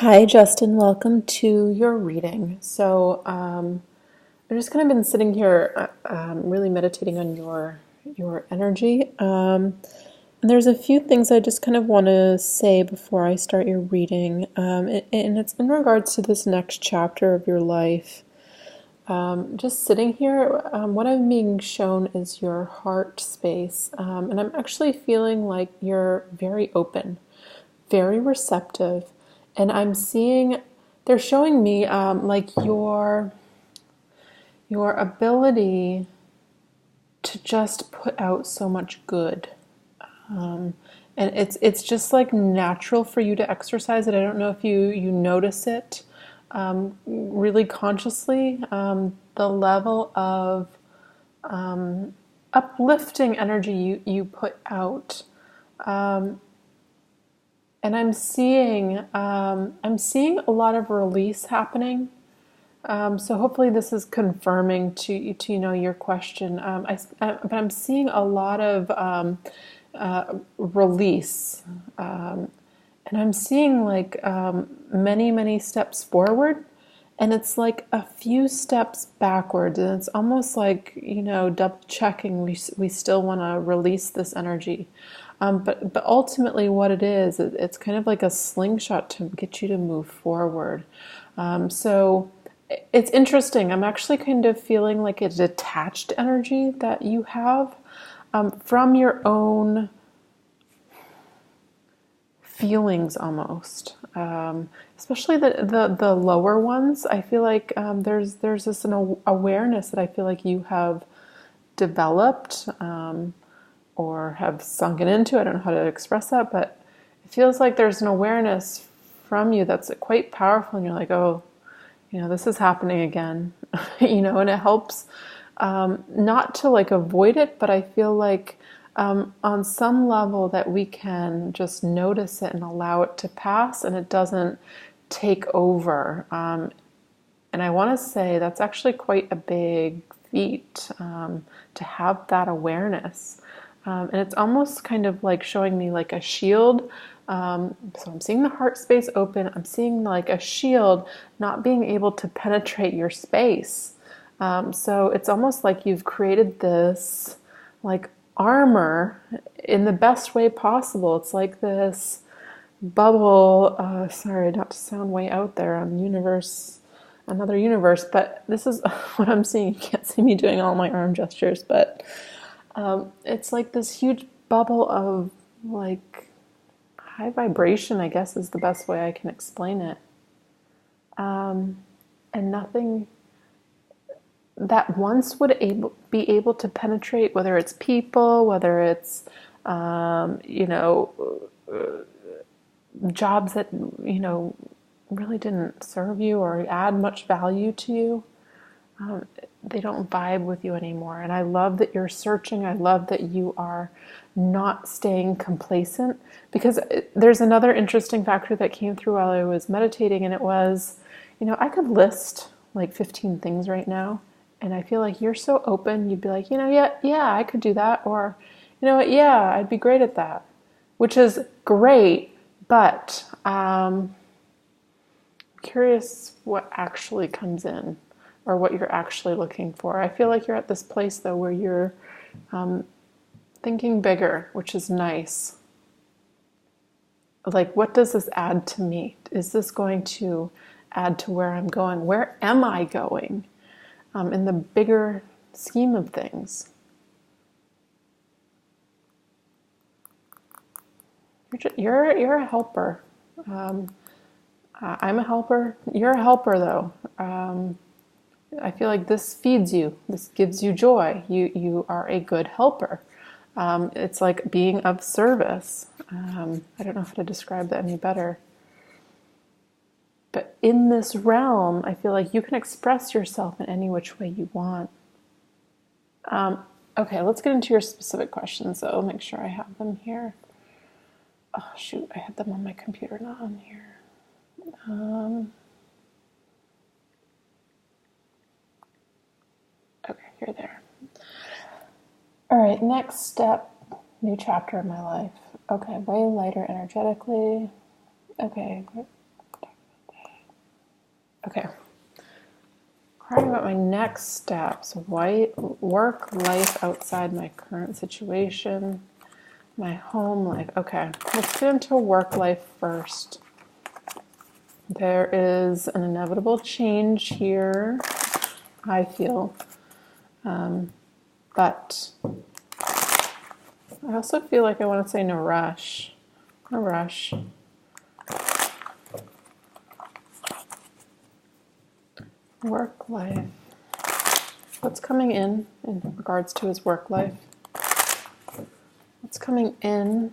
Hi, Justin. Welcome to your reading. I've just kind of been sitting here, really meditating on your energy. And there's a few things I just kind of want to say before I start your reading, and it's in regards to this next chapter of your life. Just sitting here, what I'm being shown is your heart space, and I'm actually feeling like you're very open, very receptive, and I'm seeing they're showing me like your ability to just put out so much good. And it's just like natural for you to exercise it. I don't know if you notice it really consciously. The level of uplifting energy you put out. And I'm seeing a lot of release happening. So hopefully this is confirming to your question. But I'm seeing a lot of release, and I'm seeing like many steps forward, and it's like a few steps backwards, and it's almost like double checking. We still want to release this energy, but ultimately what it is, it's kind of like a slingshot to get you to move forward. So it's interesting. I'm actually kind of feeling like a detached energy that you have from your own feelings almost, especially the lower ones. I feel like there's this an awareness that I feel like you have developed or have sunken into. I don't know how to express that, but it feels like there's an awareness from you that's quite powerful, and you're like, oh, this is happening again, and it helps not to like avoid it, but I feel like on some level that we can just notice it and allow it to pass, and it doesn't take over. And I want to say that's actually quite a big feat, to have that awareness. And it's almost kind of like showing me like a shield. So I'm seeing the heart space open. I'm seeing like a shield not being able to penetrate your space. So it's almost like you've created this like armor in the best way possible. It's like this bubble. Sorry, not to sound way out there on another universe, but this is what I'm seeing. You can't see me doing all my arm gestures, but it's like this huge bubble of like high vibration, I guess is the best way I can explain it. And nothing that once would be able to penetrate, whether it's people, whether it's, you know, jobs that, really didn't serve you or add much value to you, they don't vibe with you anymore. And I love that you're searching. I love that you are not staying complacent, because there's another interesting factor that came through while I was meditating, and it was, I could list like 15 things right now, and I feel like you're so open. You'd be like, yeah, I could do that, or, what, yeah, I'd be great at that, which is great, but curious what actually comes in or what you're actually looking for. I feel like you're at this place though where you're thinking bigger, which is nice. Like, what does this add to me? Is this going to add to where I'm going? Where am I going in the bigger scheme of things? You're a helper. I'm a helper. You're a helper, though. I feel like this feeds you. This gives you joy. You are a good helper. It's like being of service. I don't know how to describe that any better. But in this realm, I feel like you can express yourself in any which way you want. Okay, let's get into your specific questions, though. Make sure I have them here. Oh, shoot, I had them on my computer, not on here. Okay, you're there. All right, next step, new chapter in my life. Okay, way lighter energetically. Okay, Okay. Crying about my next steps. White work life outside my current situation. My home life. Okay. Let's get into work life first. There is an inevitable change here, I feel. But I also feel like I want to say no rush. No rush. Work life. What's coming in regards to his work life? What's coming in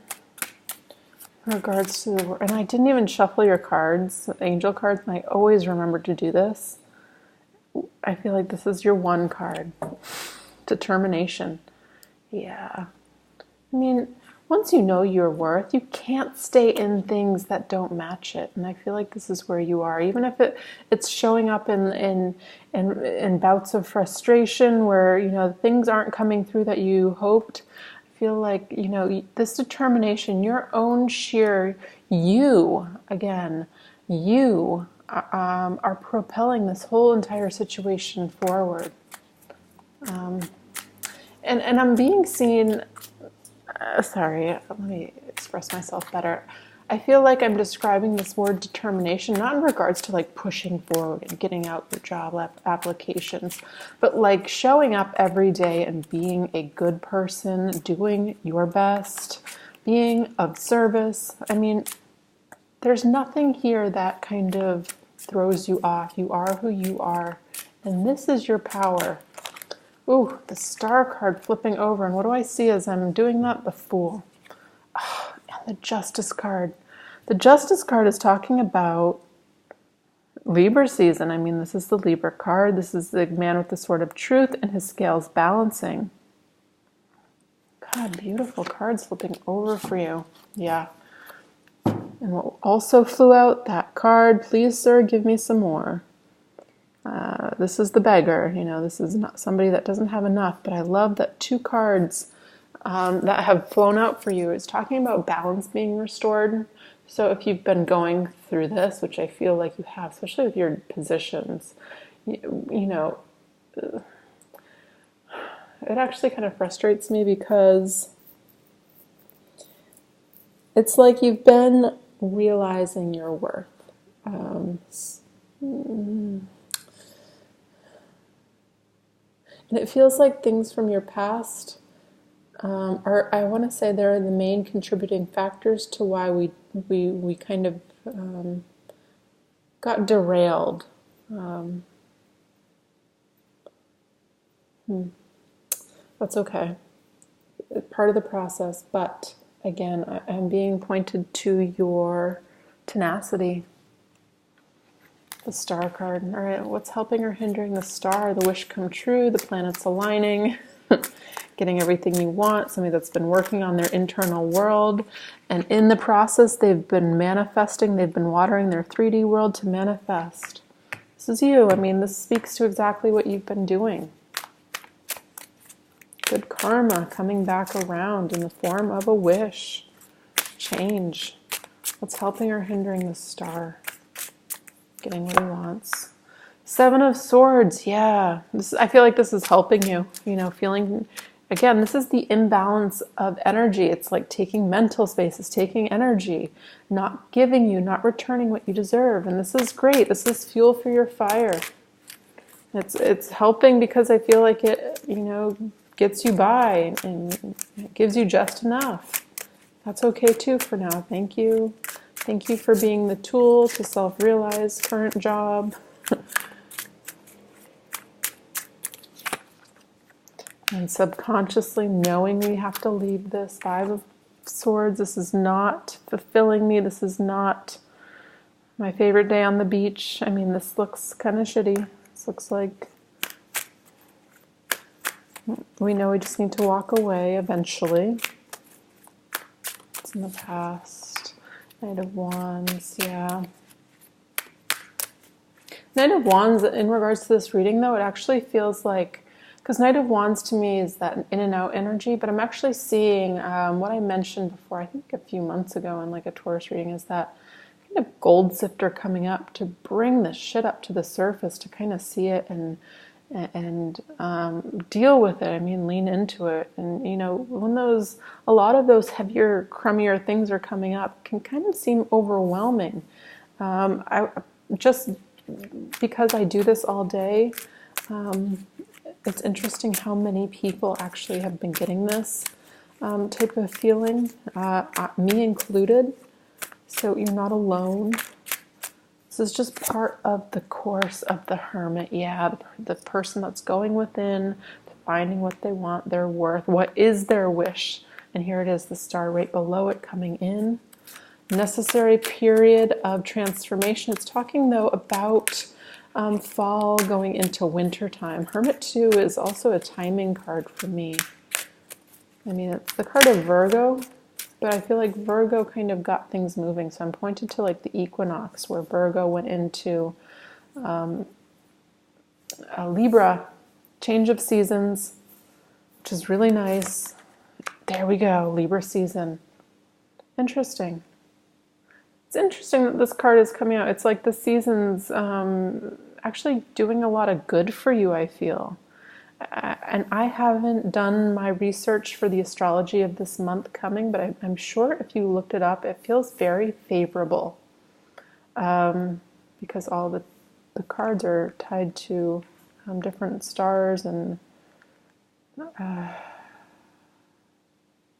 regards to the work? And I didn't even shuffle your cards, angel cards, and I always remember to do this. I feel like this is your one card. Determination. Yeah. I mean, once you know your worth, you can't stay in things that don't match it. And I feel like this is where you are. Even if it's showing up in bouts of frustration where, things aren't coming through that you hoped. I feel like, this determination, your own sheer you, again, you are propelling this whole entire situation forward. And I'm being seen... sorry, let me express myself better. I feel like I'm describing this word determination, not in regards to like pushing forward and getting out your job applications, but like showing up every day and being a good person, doing your best, being of service. I mean, there's nothing here that kind of throws you off. You are who you are, and this is your power. Ooh, the Star card flipping over. And what do I see as I'm doing that? The Fool. Oh, and the Justice card. The Justice card is talking about Libra season. I mean, this is the Libra card. This is the man with the sword of truth and his scales balancing. God, beautiful cards flipping over for you. Yeah. And what also flew out, that card. Please, sir, give me some more. This is the beggar, this is not somebody that doesn't have enough, but I love that two cards that have flown out for you is talking about balance being restored. So if you've been going through this, which I feel like you have, especially with your positions, it actually kind of frustrates me because it's like you've been realizing your worth. And it feels like things from your past are, I want to say, they're the main contributing factors to why we kind of got derailed. That's okay. It's part of the process, but again, I'm being pointed to your tenacity. The Star card. All right, what's helping or hindering the Star? The wish come true, the planets aligning, getting everything you want, somebody that's been working on their internal world, and in the process they've been manifesting, they've been watering their 3D world to manifest. This is you. I mean, this speaks to exactly what you've been doing. Good karma coming back around in the form of a wish. Change. What's helping or hindering the Star? Getting what he wants. Seven of Swords, yeah. I feel like this is helping you, feeling, again, this is the imbalance of energy. It's like taking mental space, it's taking energy, not giving you, not returning what you deserve. And this is great. This is fuel for your fire. It's helping because I feel like it, gets you by and it gives you just enough. That's okay too for now. Thank you. Thank you for being the tool to self-realize current job. And subconsciously knowing we have to leave this. Five of Swords. This is not fulfilling me. This is not my favorite day on the beach. I mean, this looks kind of shitty. This looks like we know we just need to walk away eventually. It's in the past. Knight of Wands, yeah. Knight of Wands, in regards to this reading, though, it actually feels like, because Knight of Wands to me is that in and out energy, but I'm actually seeing what I mentioned before, I think a few months ago in like a Taurus reading, is that kind of gold sifter coming up to bring the shit up to the surface, to kind of see it and deal with it. I mean, lean into it. And, you know, when a lot of those heavier, crummier things are coming up, can kind of seem overwhelming. I just, because I do this all day, it's interesting how many people actually have been getting this type of feeling, me included. So you're not alone. This is just part of the course of the hermit. Yeah, the person that's going within, finding what they want, their worth, what is their wish. And here it is, the star right below it coming in. Necessary period of transformation. It's talking though about fall going into winter time. Hermit 2 is also a timing card for me. I mean, it's the card of Virgo, but I feel like Virgo kind of got things moving. So I'm pointed to like the equinox where Virgo went into Libra, change of seasons, which is really nice. There we go, Libra season. Interesting. It's interesting that this card is coming out. It's like the season's actually doing a lot of good for you, I feel. And I haven't done my research for the astrology of this month coming, but I'm sure if you looked it up, it feels very favorable because all the cards are tied to different stars and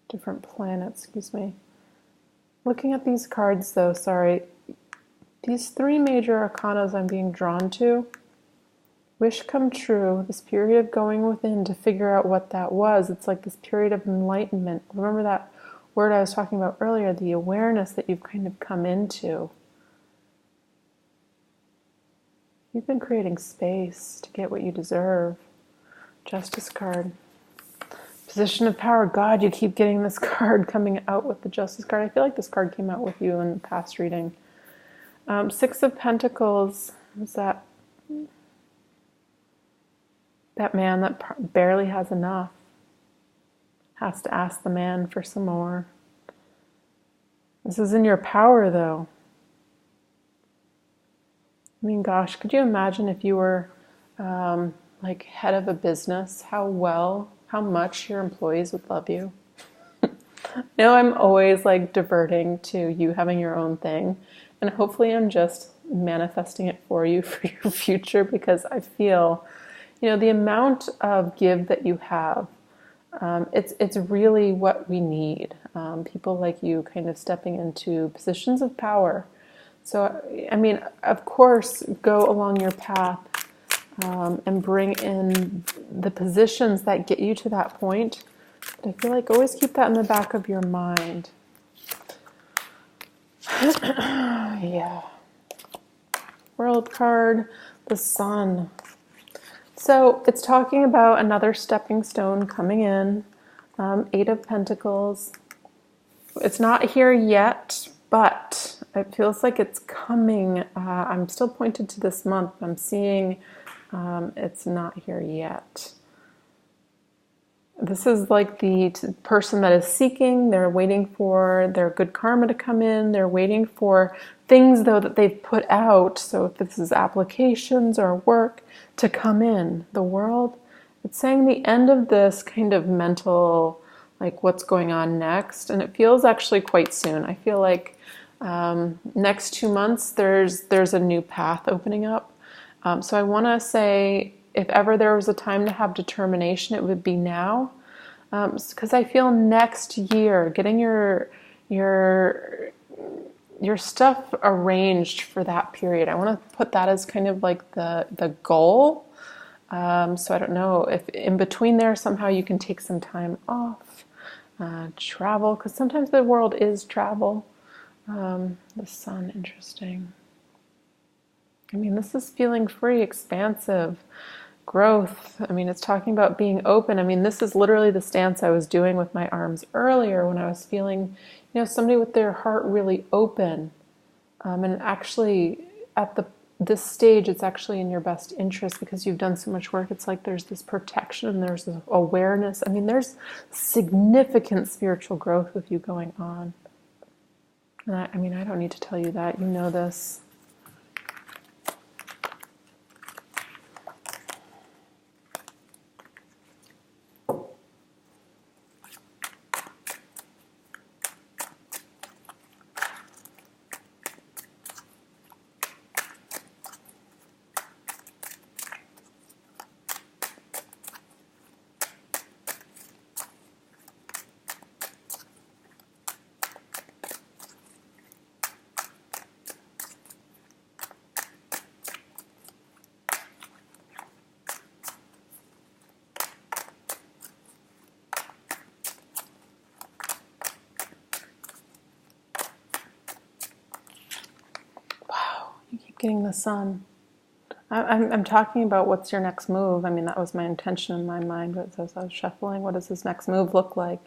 different planets, excuse me. Looking at these cards though, sorry, these 3 major arcanas I'm being drawn to, wish come true, this period of going within to figure out what that was. It's like this period of enlightenment. Remember that word I was talking about earlier, the awareness that you've kind of come into. You've been creating space to get what you deserve. Justice card. Position of power. God, you keep getting this card coming out with the Justice card. I feel like this card came out with you in the past reading. 6 of Pentacles. What's that? That man that barely has enough has to ask the man for some more. This is in your power, though. I mean, gosh, could you imagine if you were like head of a business, how much your employees would love you? No, I'm always like diverting to you having your own thing. And hopefully I'm just manifesting it for you for your future, because I feel, you know, the amount of give that you have, it's really what we need. People like you kind of stepping into positions of power. So, I mean, of course, go along your path and bring in the positions that get you to that point. But I feel like always keep that in the back of your mind. Yeah. World card, the Sun. So it's talking about another stepping stone coming in. 8 of Pentacles. It's not here yet, but it feels like it's coming. I'm still pointed to this month. I'm seeing it's not here yet. This is like the person that is seeking. They're waiting for their good karma to come in. They're waiting for things, though, that they've put out. So if this is applications or work, to come in. The world, it's saying the end of this kind of mental, like what's going on next. And it feels actually quite soon. I feel like next 2 months, there's a new path opening up. So I want to say, if ever there was a time to have determination, it would be now. Because I feel next year, getting your stuff arranged for that period. I want to put that as kind of like the goal. So I don't know if in between there somehow you can take some time off, travel, because sometimes the world is travel. The Sun, interesting. I mean, this is feeling free, expansive, growth. I mean, it's talking about being open. I mean, this is literally the stance I was doing with my arms earlier when I was feeling, you know, somebody with their heart really open. And actually, at this stage, it's actually in your best interest because you've done so much work. It's like there's this protection, there's this awareness. I mean, there's significant spiritual growth with you going on. And I mean, I don't need to tell you that. You know this. You keep getting the Sun. I'm talking about what's your next move. I mean, that was my intention in my mind, but as I was shuffling, what does this next move look like?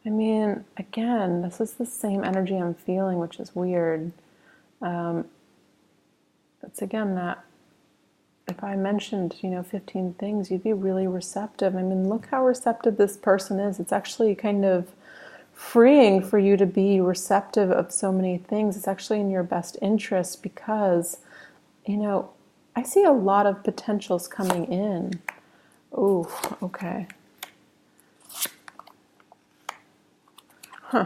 I mean, again, this is the same energy I'm feeling, which is weird. It's again that if I mentioned, 15 things, you'd be really receptive. I mean, look how receptive this person is. It's actually kind of freeing for you to be receptive of so many things. It's actually in your best interest because, I see a lot of potentials coming in. Oh, okay. Huh.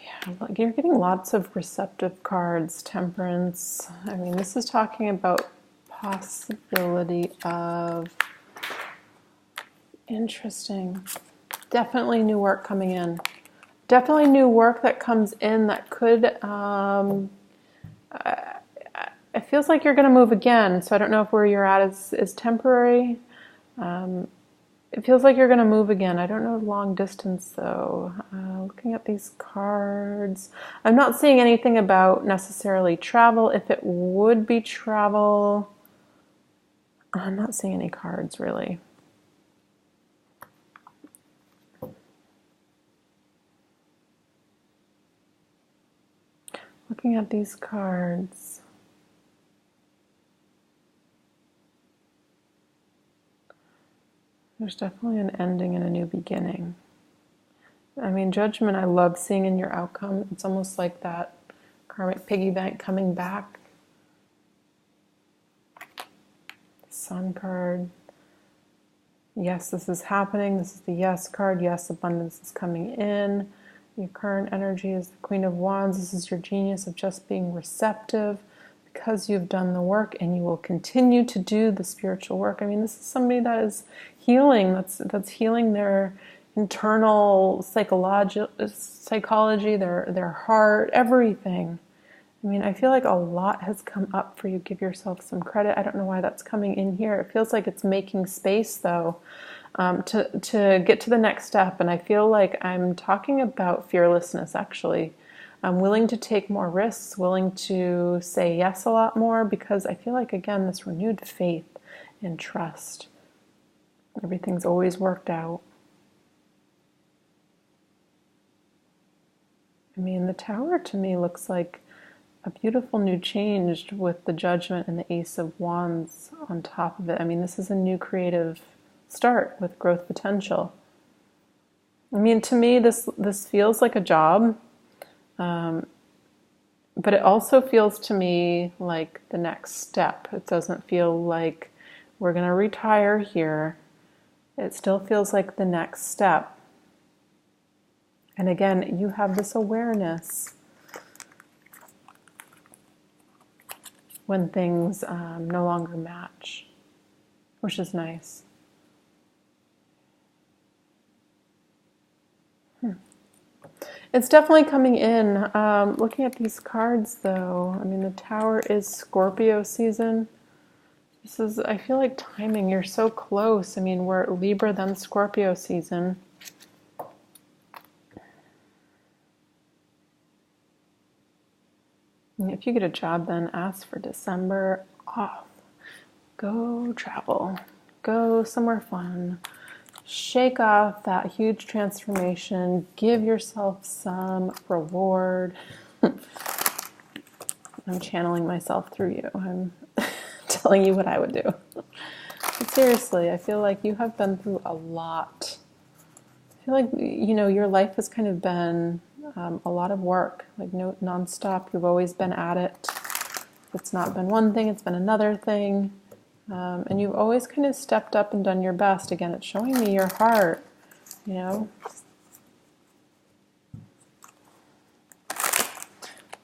Yeah, you're getting lots of receptive cards. Temperance. I mean, this is talking about possibility of interesting. Definitely new work coming in. Definitely new work that comes in that could, it feels like you're going to move again. So I don't know if where you're at is temporary. It feels like you're going to move again. I don't know long distance though. Looking at these cards, I'm not seeing anything about necessarily travel. If it would be travel, I'm not seeing any cards really. Looking at these cards, there's definitely an ending and a new beginning. I mean, judgment I love seeing in your outcome. It's almost like that karmic piggy bank coming back. Sun card. Yes, this is happening. This is the yes card. Yes, abundance is coming in. Your current energy is the Queen of Wands. This is your genius of just being receptive because you've done the work and you will continue to do the spiritual work. I mean, this is somebody that is healing. That's healing their internal psychology, their heart, everything. I mean, I feel like a lot has come up for you. Give yourself some credit. I don't know why that's coming in here. It feels like it's making space, though, to get to the next step. And I feel like I'm talking about fearlessness, actually. I'm willing to take more risks, willing to say yes a lot more, because I feel like, again, this renewed faith and trust. Everything's always worked out. I mean, the Tower to me looks like a beautiful new change with the Judgment and the Ace of Wands on top of it. I mean, this is a new creative start with growth potential. I mean, to me, this feels like a job, but it also feels to me like the next step. It doesn't feel like we're going to retire here. It still feels like the next step. And again, you have this awareness when things no longer match, which is nice. It's definitely coming in. Looking at these cards, though, I mean, the Tower is Scorpio season. This is, I feel like timing, you're so close. I mean, we're at Libra, then Scorpio season. And if you get a job, then ask for December off. Go travel. Go somewhere fun. Shake off that huge transformation. Give yourself some reward. I'm channeling myself through you. I'm telling you what I would do. But seriously, I feel like you have been through a lot. I feel like, your life has kind of been a lot of work, like no nonstop. You've always been at it. If it's not been one thing, it's been another thing. And you've always kind of stepped up and done your best. Again, it's showing me your heart, you know.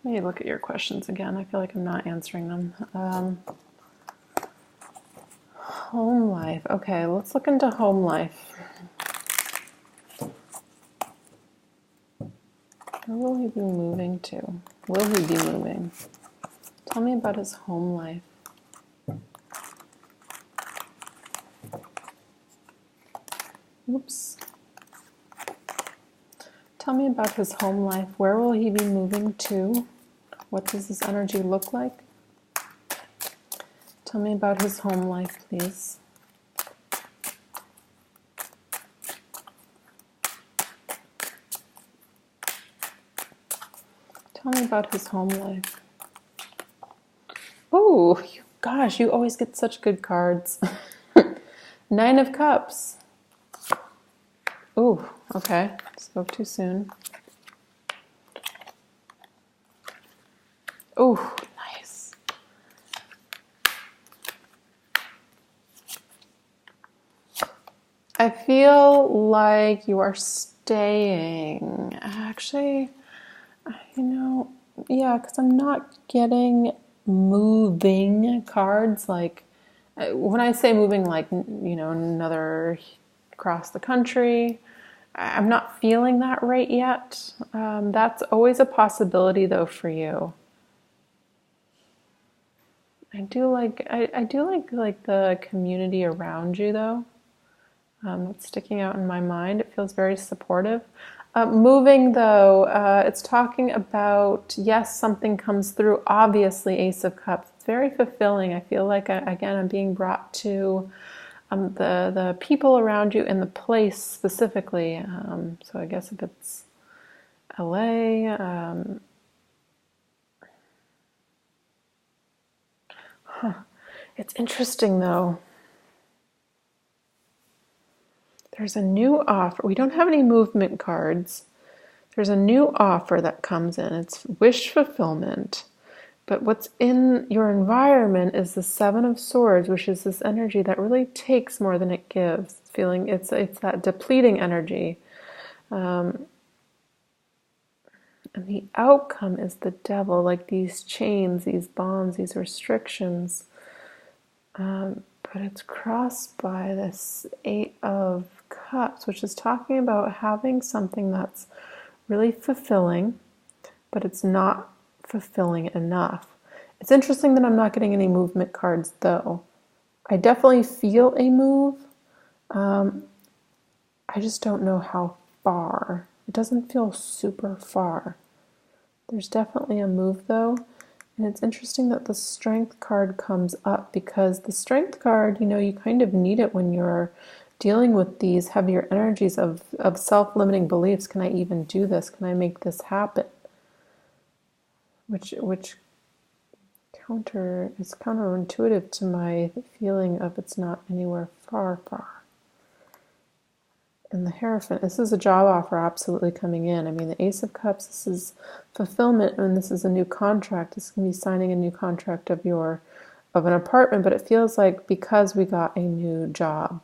Let me look at your questions again. I feel like I'm not answering them. Home life. Okay, let's look into home life. Where will he be moving to? Will he be moving? Tell me about his home life. Oops. Tell me about his home life. Where will he be moving to? What does this energy look like? Tell me about his home life, please. Tell me about his home life. Oh, gosh, you always get such good cards. 9 of Cups. Ooh, okay. Spoke too soon. Ooh, nice. I feel like you are staying. Actually, you know, yeah, because I'm not getting moving cards. Like, when I say moving, like, you know, another across the country, I'm not feeling that right yet. That's always a possibility, though, for you. I do like the community around you, though. That's sticking out in my mind. It feels very supportive. Moving, though, it's talking about, yes, something comes through. Obviously, Ace of Cups. It's very fulfilling. I feel like, again, I'm being brought to the people around you and the place specifically. So I guess if it's LA, it's interesting, though. There's a new offer. We don't have any movement cards. There's a new offer that comes in. It's wish fulfillment. But what's in your environment is the 7 of Swords, which is this energy that really takes more than it gives. It's feeling it's that depleting energy. And the outcome is the Devil, like these chains, these bonds, these restrictions. But it's crossed by this 8 of Cups, which is talking about having something that's really fulfilling, but it's not fulfilling enough. It's interesting that I'm not getting any movement cards, though. I definitely feel a move. I just don't know how far. It doesn't feel super far. There's definitely a move, though. And it's interesting that the Strength card comes up, because the Strength card, you know, you kind of need it when you're dealing with these heavier energies of self-limiting beliefs. Can I even do this? Can I make this happen? Which is counterintuitive to my feeling of it's not anywhere far. And the Hierophant, this is a job offer absolutely coming in. I mean, the Ace of Cups, this is fulfillment, and this is a new contract. This can be signing a new contract of an apartment, but it feels like because we got a new job.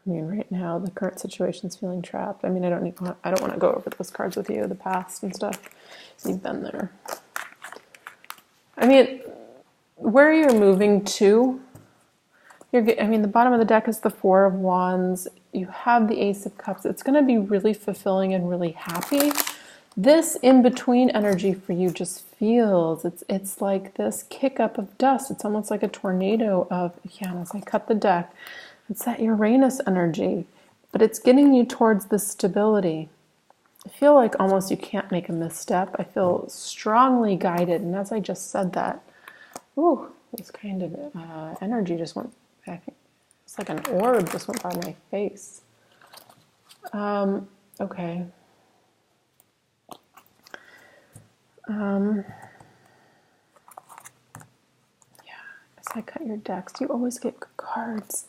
I mean, right now the current situation's feeling trapped. I mean, I don't want to go over those cards with you, the past and stuff. You've been there. I mean, where you're moving to, the bottom of the deck is the 4 of Wands. You have the Ace of Cups. It's going to be really fulfilling and really happy. This in-between energy for you just feels, it's like this kick up of dust. It's almost like a tornado of, as I cut the deck, it's that Uranus energy, but it's getting you towards the stability. I feel like almost you can't make a misstep. I feel strongly guided, and as I just said that, this kind of energy just went, I think it's like an orb just went by my face. Okay. I cut your decks. You always get good cards.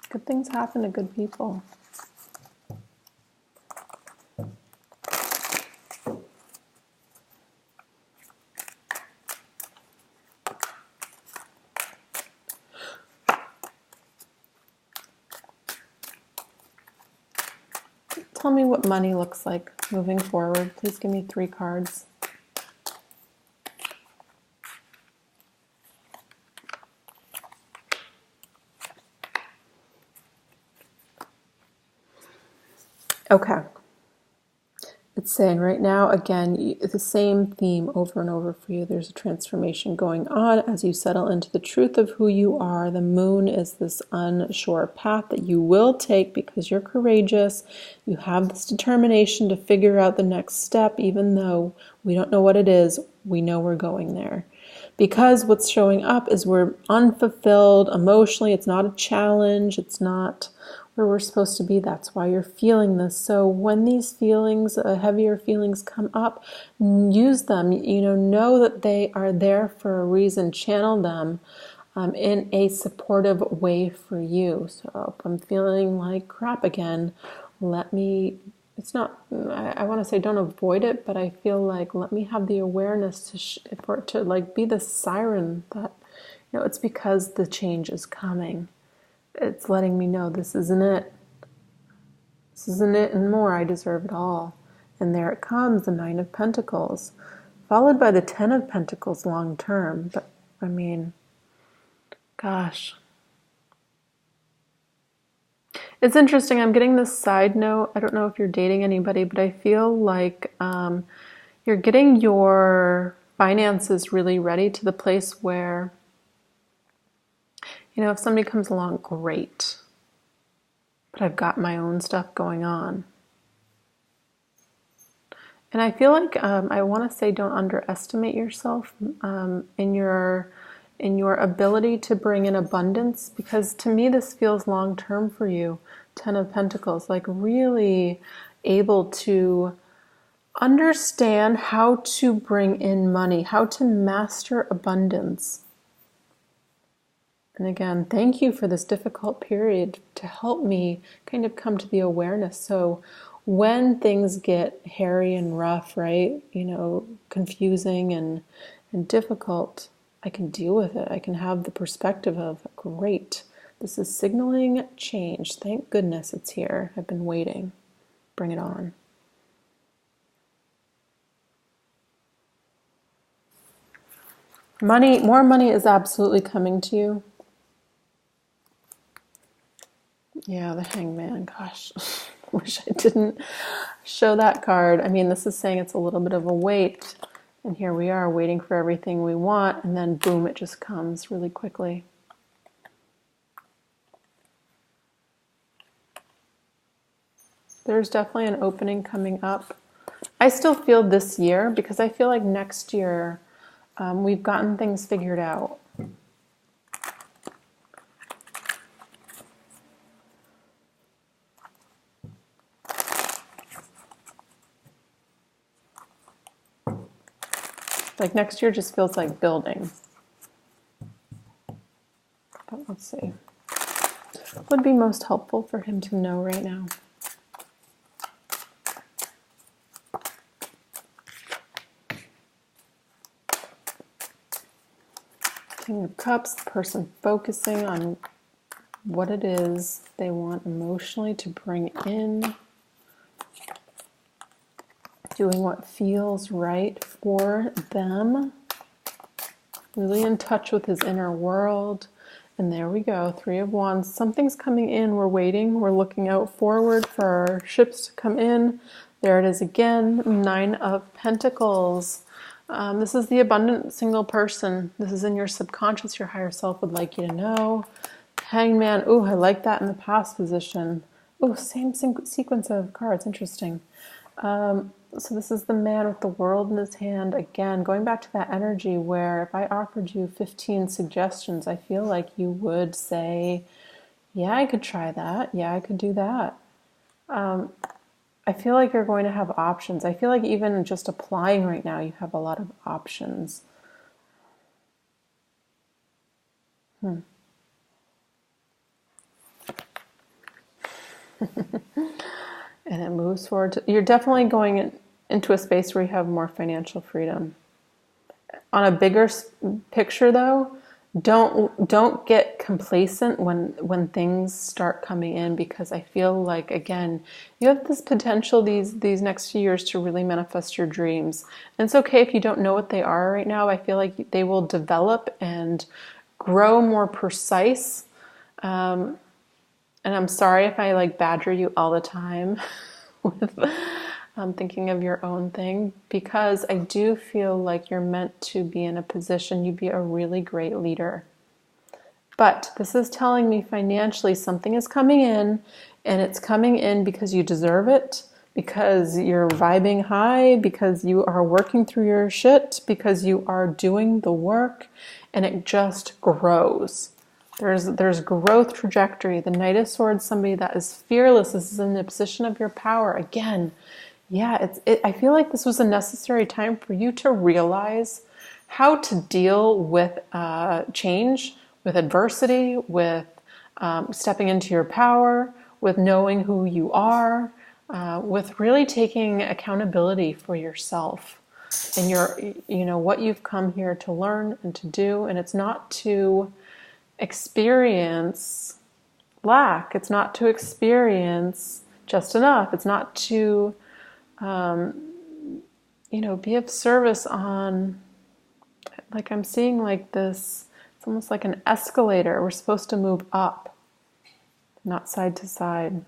Good things happen to good people. Tell me what money looks like moving forward. Please give me 3 cards. Okay. It's saying right now, again, it's the same theme over and over for you. There's a transformation going on as you settle into the truth of who you are. The moon is this unsure path that you will take because you're courageous. You have this determination to figure out the next step, even though we don't know what it is. We know we're going there. Because what's showing up is we're unfulfilled emotionally. It's not a challenge. It's not where we're supposed to be. That's why you're feeling this. So when these feelings, heavier feelings come up, use them. Know that they are there for a reason. Channel them in a supportive way for you. So if I'm feeling like crap again, it's not, I want to say don't avoid it, but I feel like let me have the awareness for it to like be the siren that, it's because the change is coming. It's letting me know this isn't it. This isn't it and more. I deserve it all. And there it comes, the 9 of Pentacles, followed by the 10 of Pentacles long term. But I mean, gosh. It's interesting. I'm getting this side note. I don't know if you're dating anybody, but I feel like you're getting your finances really ready to the place where, if somebody comes along, great. But I've got my own stuff going on. And I feel like I want to say don't underestimate yourself in your ability to bring in abundance, because to me this feels long term for you. 10 of Pentacles, like really able to understand how to bring in money, how to master abundance. And again, thank you for this difficult period to help me kind of come to the awareness. So when things get hairy and rough, right, confusing and difficult, I can deal with it. I can have the perspective of, great, this is signaling change. Thank goodness it's here. I've been waiting. Bring it on. More money is absolutely coming to you. Yeah, the Hangman, gosh, wish I didn't show that card. I mean, this is saying it's a little bit of a wait, and here we are waiting for everything we want, and then boom, it just comes really quickly. There's definitely an opening coming up. I still feel this year, because I feel like next year we've gotten things figured out. Like next year just feels like building. But let's see. What would be most helpful for him to know right now? King of Cups, the person focusing on what it is they want emotionally to bring in. Doing what feels right for them. Really in touch with his inner world. And there we go, 3 of Wands. Something's coming in. We're waiting. We're looking out forward for our ships to come in. There it is again, 9 of Pentacles. This is the abundant single person. This is in your subconscious. Your higher self would like you to know. Hangman. Ooh, I like that in the past position. Ooh, same sequence of cards. Interesting. So this is the man with the world in his hand. Again, going back to that energy where if I offered you 15 suggestions, I feel like you would say, yeah, I could try that. Yeah, I could do that. I feel like you're going to have options. I feel like even just applying right now, you have a lot of options. Hmm. And it moves forward. You're definitely going into a space where you have more financial freedom. On a bigger picture, though, don't get complacent when things start coming in, because I feel like, again, you have this potential these next few years to really manifest your dreams. And it's okay if you don't know what they are right now. I feel like they will develop and grow more precise. And I'm sorry if I like badger you all the time with thinking of your own thing, because I do feel like you're meant to be in a position, you'd be a really great leader. But this is telling me financially something is coming in, and it's coming in because you deserve it, because you're vibing high, because you are working through your shit, because you are doing the work, and it just grows. There's growth trajectory. The Knight of Swords, somebody that is fearless. This is in the position of your power. Again, yeah, I feel like this was a necessary time for you to realize how to deal with change, with adversity, with stepping into your power, with knowing who you are, with really taking accountability for yourself and what you've come here to learn and to do. And it's not to experience lack. It's not to experience just enough. It's not to, be of service on, like I'm seeing like this, it's almost like an escalator. We're supposed to move up, not side to side.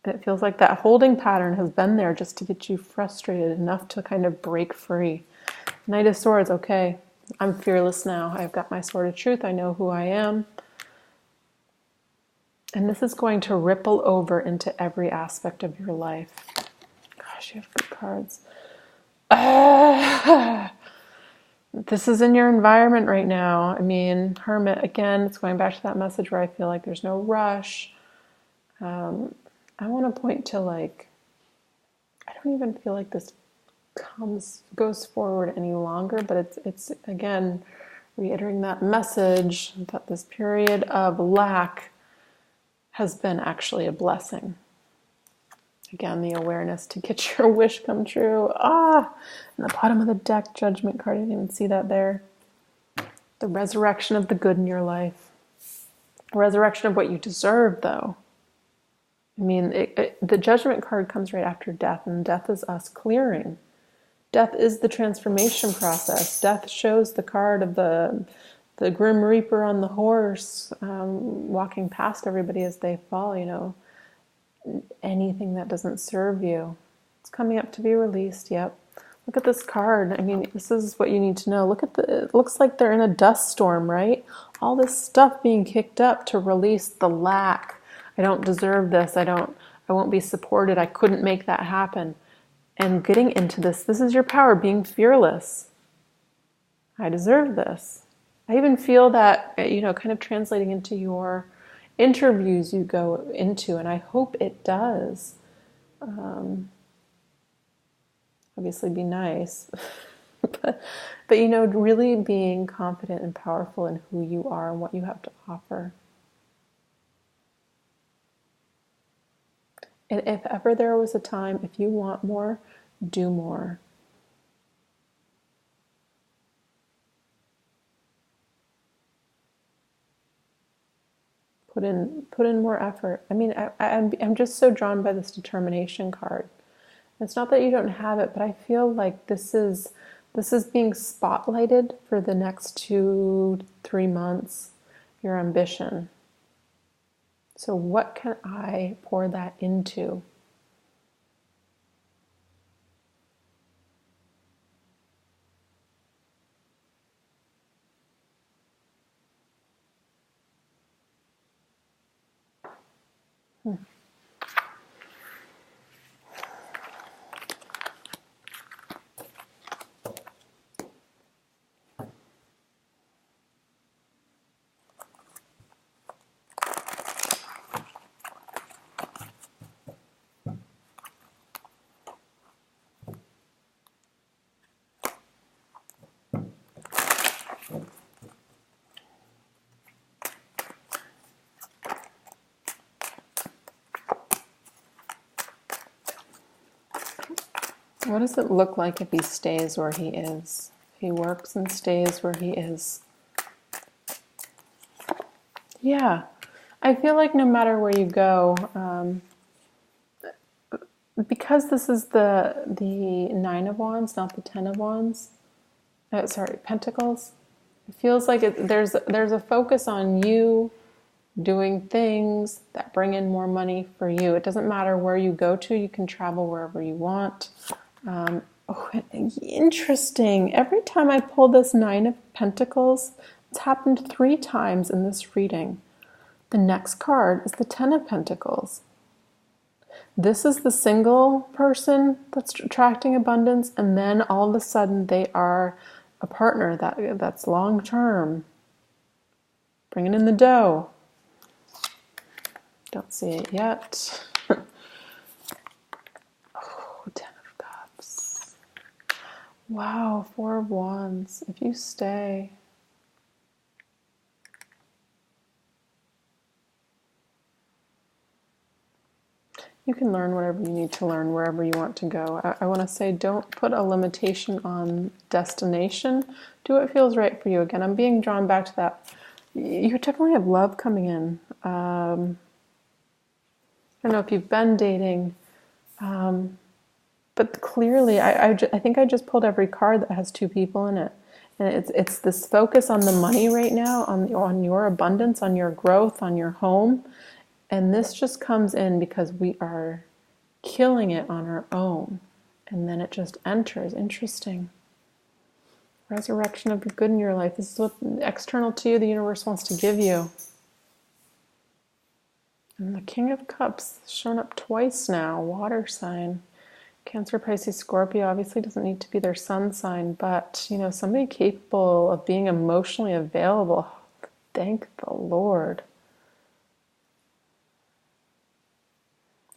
And it feels like that holding pattern has been there just to get you frustrated enough to kind of break free. Knight of Swords, okay, I'm fearless now. I've got my sword of truth. I know who I am. And this is going to ripple over into every aspect of your life. Gosh, you have good cards. This is in your environment right now. I mean, Hermit, again, it's going back to that message where I feel like there's no rush. I want to point to I don't even feel like this goes forward any longer, but it's again reiterating that message that this period of lack has been actually a blessing. Again, the awareness to get your wish come true. In the bottom of the deck, Judgment card. I didn't even see that there. The resurrection of the good in your life. Resurrection of what you deserve, though. I mean, the Judgment card comes right after death, and death is us clearing. Death is the transformation process. Death shows the card of the Grim Reaper on the horse, walking past everybody as they fall, anything that doesn't serve you. It's coming up to be released, yep. Look at this card. I mean, this is what you need to know. It looks like they're in a dust storm, right? All this stuff being kicked up to release the lack. I don't deserve this. I won't be supported. I couldn't make that happen. And getting into this is your power, being fearless. I deserve this. I even feel that, kind of translating into your interviews you go into, and I hope it does. Obviously be nice, but really being confident and powerful in who you are and what you have to offer. And if ever there was a time, if you want more, do more. Put in more effort. I mean, I'm just so drawn by this determination card. It's not that you don't have it, but I feel like this is being spotlighted for the next 2-3 months, your ambition. So what can I pour that into? What does it look like if he stays where he is? If he works and stays where he is? Yeah, I feel like no matter where you go, because this is the Nine of Wands, not the Ten of Wands. Sorry, Pentacles. It feels like there's a focus on you doing things that bring in more money for you. It doesn't matter where you go to. You can travel wherever you want. Interesting. Every time I pull this Nine of Pentacles, it's happened 3 times in this reading. The next card is the Ten of Pentacles. This is the single person that's attracting abundance, and then all of a sudden they are a partner that's long-term, bringing in the dough. Don't see it yet. Oh, Ten of Cups. Wow, Four of Wands. If you stay. You can learn whatever you need to learn wherever you want to go. I want to say don't put a limitation on destination. Do what feels right for you. Again, I'm being drawn back to that. You definitely have love coming in. I don't know if you've been dating, but clearly I think I just pulled every card that has 2 people in it. And it's this focus on the money right now, on your abundance, on your growth, on your home. And this just comes in because we are killing it on our own. And then it just enters. Interesting. Resurrection of the good in your life. This is what external to you the universe wants to give you. And the King of Cups has shown up twice now. Water sign. Cancer, Pisces, Scorpio obviously doesn't need to be their sun sign, but somebody capable of being emotionally available. Thank the Lord.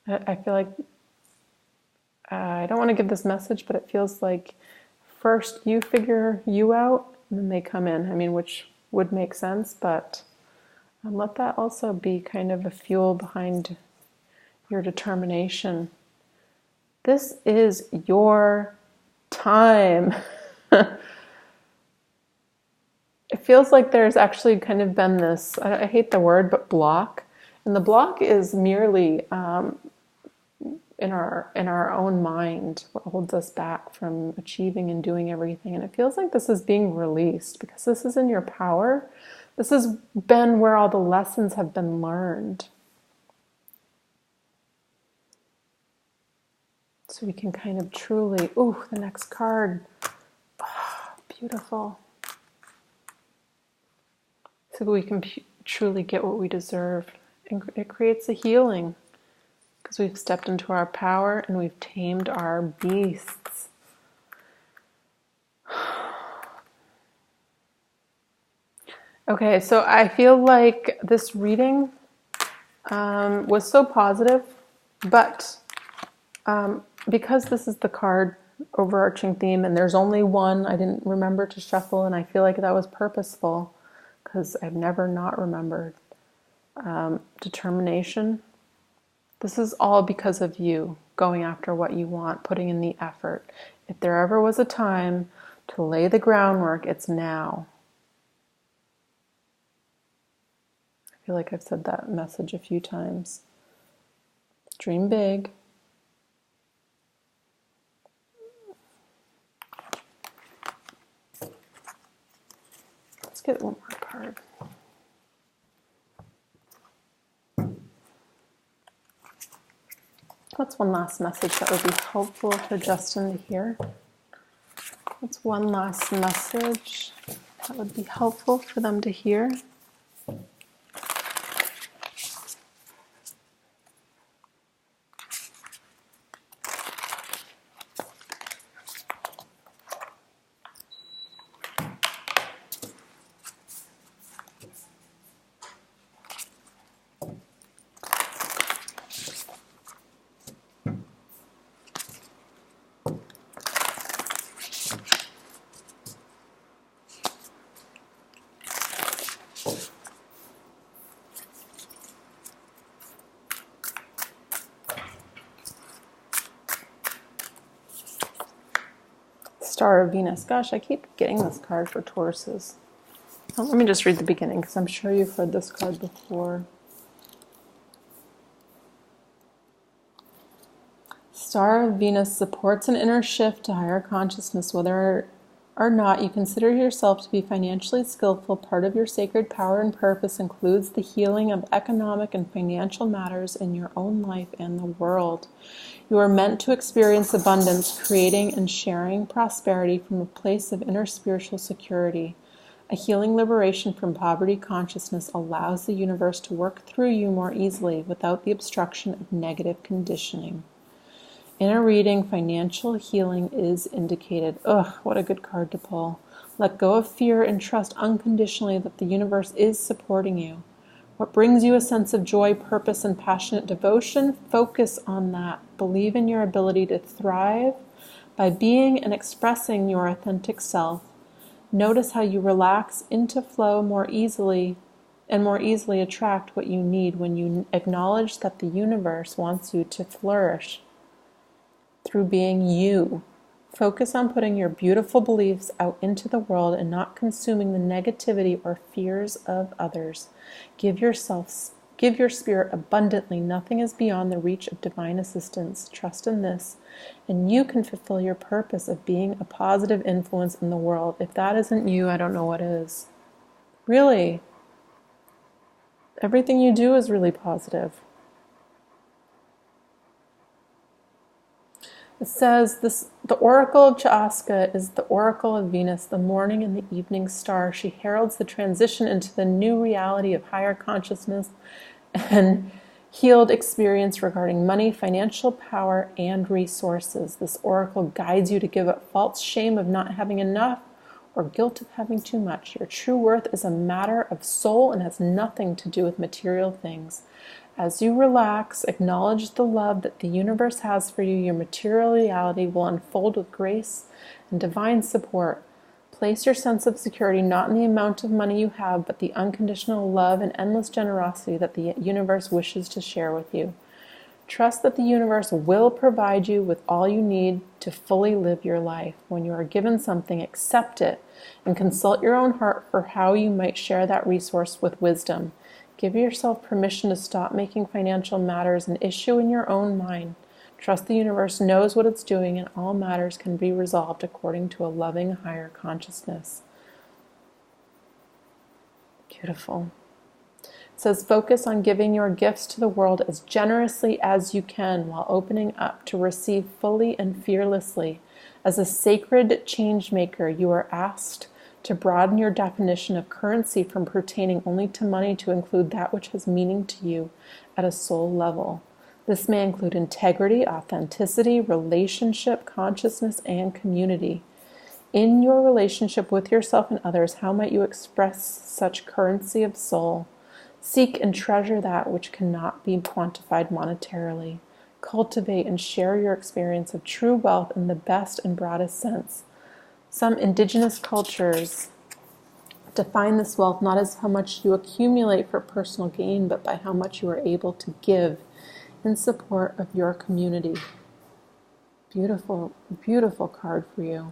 I feel like I don't want to give this message, but it feels like first you figure you out, and then they come in. I mean, which would make sense, but let that also be kind of a fuel behind your determination. This is your time. It feels like there's actually kind of been this, I hate the word, but block. And the block is merely in our own mind, what holds us back from achieving and doing everything. And it feels like this is being released because this is in your power. This has been where all the lessons have been learned. So we can kind of truly, the next card. Oh, beautiful. So we can truly get what we deserve. And it creates a healing. Because we've stepped into our power and we've tamed our beasts. Okay, so I feel like this reading was so positive, but because this is the card overarching theme and there's only one, I didn't remember to shuffle, and I feel like that was purposeful because I've never not remembered. Determination. This is all because of you going after what you want, putting in the effort. If there ever was a time to lay the groundwork, it's now. I feel like I've said that message a few times. Dream big. Let's get one more card. What's one last message that would be helpful for Justin to hear? What's one last message that would be helpful for them to hear? Star of Venus. Gosh, I keep getting this card for Tauruses. Oh, let me just read the beginning because I'm sure you've heard this card before. Star of Venus supports an inner shift to higher consciousness, whether or not you consider yourself to be financially skillful. Part of your sacred power and purpose includes the healing of economic and financial matters in your own life and the world. You are meant to experience abundance, creating and sharing prosperity from a place of inner spiritual security. A healing liberation from poverty consciousness allows the universe to work through you more easily without the obstruction of negative conditioning. In a reading, financial healing is indicated. Ugh, what a good card to pull. Let go of fear and trust unconditionally that the universe is supporting you. What brings you a sense of joy, purpose, and passionate devotion? Focus on that. Believe in your ability to thrive by being and expressing your authentic self. Notice how you relax into flow more easily and more easily attract what you need when you acknowledge that the universe wants you to flourish through being you. Focus on putting your beautiful beliefs out into the world and not consuming the negativity or fears of others. Give your spirit abundantly. Nothing is beyond the reach of divine assistance. Trust in this, and you can fulfill your purpose of being a positive influence in the world. If that isn't you, I don't know what is. Really. Everything you do is really positive. It says, the Oracle of Chaska is the Oracle of Venus, the morning and the evening star. She heralds the transition into the new reality of higher consciousness and healed experience regarding money, financial power, and resources. This oracle guides you to give up false shame of not having enough or guilt of having too much. Your true worth is a matter of soul and has nothing to do with material things. As you relax, acknowledge the love that the universe has for you. Your material reality will unfold with grace and divine support. Place your sense of security not in the amount of money you have, but the unconditional love and endless generosity that the universe wishes to share with you. Trust that the universe will provide you with all you need to fully live your life. When you are given something, accept it and consult your own heart for how you might share that resource with wisdom. Give yourself permission to stop making financial matters an issue in your own mind. Trust the universe knows what it's doing, and all matters can be resolved according to a loving higher consciousness. Beautiful. It says, focus on giving your gifts to the world as generously as you can while opening up to receive fully and fearlessly. As a sacred change maker, you are asked to broaden your definition of currency from pertaining only to money to include that which has meaning to you at a soul level. This may include integrity, authenticity, relationship, consciousness, and community. In your relationship with yourself and others, how might you express such currency of soul? Seek and treasure that which cannot be quantified monetarily. Cultivate and share your experience of true wealth in the best and broadest sense. Some indigenous cultures define this wealth not as how much you accumulate for personal gain, but by how much you are able to give in support of your community. Beautiful, beautiful card for you.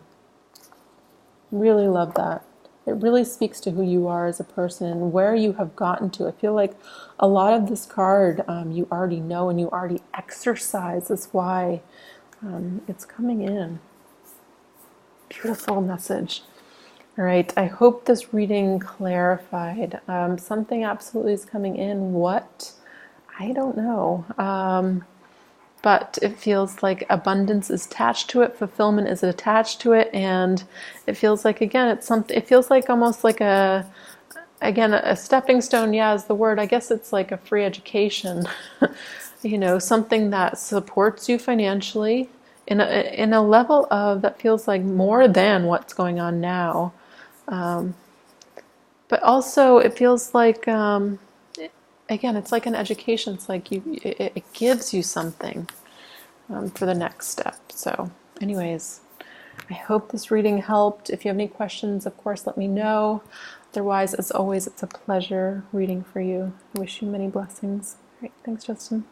Really love that. It really speaks to who you are as a person and where you have gotten to. I feel like a lot of this card you already know and you already exercise. That's why it's coming in. Beautiful message. All right, I hope this reading clarified. Something absolutely is coming in. What? I don't know. But it feels like abundance is attached to it, fulfillment is attached to it, and it feels like, again, it's something. It feels like almost like a stepping stone. Yeah, is the word. I guess it's like a free education. Something that supports you financially in a level of that feels like more than what's going on now. But also it feels like, again, it's like an education. It's like it gives you something for the next step. So anyways, I hope this reading helped. If you have any questions, of course, let me know. Otherwise, as always, it's a pleasure reading for you. I wish you many blessings. All right, thanks, Justin.